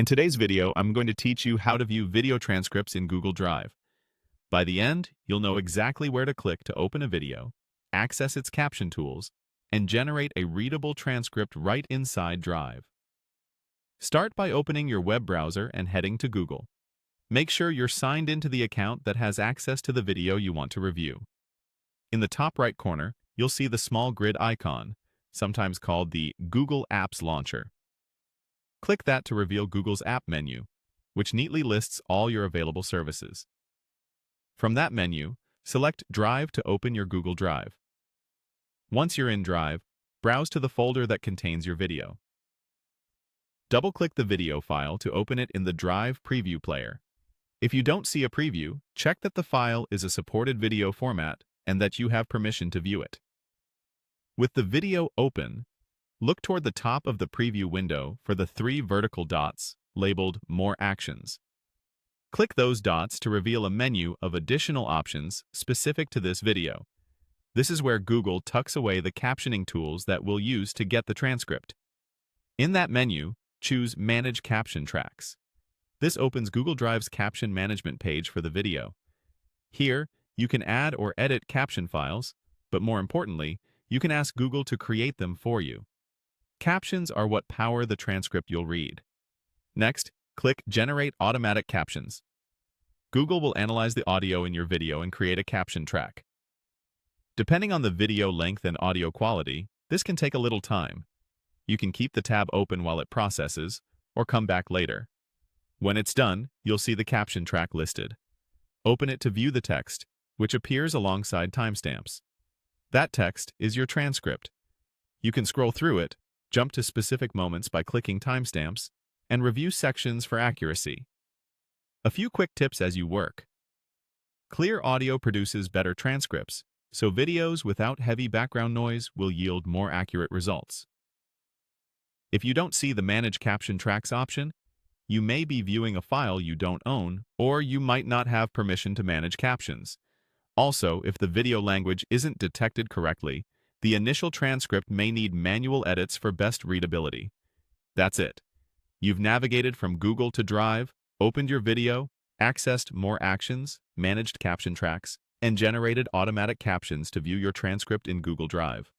In today's video, I'm going to teach you how to view video transcripts in Google Drive. By the end, you'll know exactly where to click to open a video, access its caption tools, and generate a readable transcript right inside Drive. Start by opening your web browser and heading to Google. Make sure you're signed into the account that has access to the video you want to review. In the top right corner, you'll see the small grid icon, sometimes called the Google Apps Launcher. Click that to reveal Google's app menu, which neatly lists all your available services. From that menu, select Drive to open your Google Drive. Once you're in Drive, browse to the folder that contains your video. Double-click the video file to open it in the Drive preview player. If you don't see a preview, check that the file is a supported video format and that you have permission to view it. With the video open, look toward the top of the preview window for the 3 vertical dots labeled More Actions. Click those dots to reveal a menu of additional options specific to this video. This is where Google tucks away the captioning tools that we'll use to get the transcript. In that menu, choose Manage Caption Tracks. This opens Google Drive's caption management page for the video. Here, you can add or edit caption files, but more importantly, you can ask Google to create them for you. Captions are what power the transcript you'll read. Next, click Generate Automatic Captions. Google will analyze the audio in your video and create a caption track. Depending on the video length and audio quality, this can take a little time. You can keep the tab open while it processes, or come back later. When it's done, you'll see the caption track listed. Open it to view the text, which appears alongside timestamps. That text is your transcript. You can scroll through it, jump to specific moments by clicking timestamps, and review sections for accuracy. A few quick tips as you work. Clear audio produces better transcripts, so videos without heavy background noise will yield more accurate results. If you don't see the Manage Caption Tracks option, you may be viewing a file you don't own, or you might not have permission to manage captions. Also, if the video language isn't detected correctly, the initial transcript may need manual edits for best readability. That's it. You've navigated from Google to Drive, opened your video, accessed more actions, managed caption tracks, and generated automatic captions to view your transcript in Google Drive.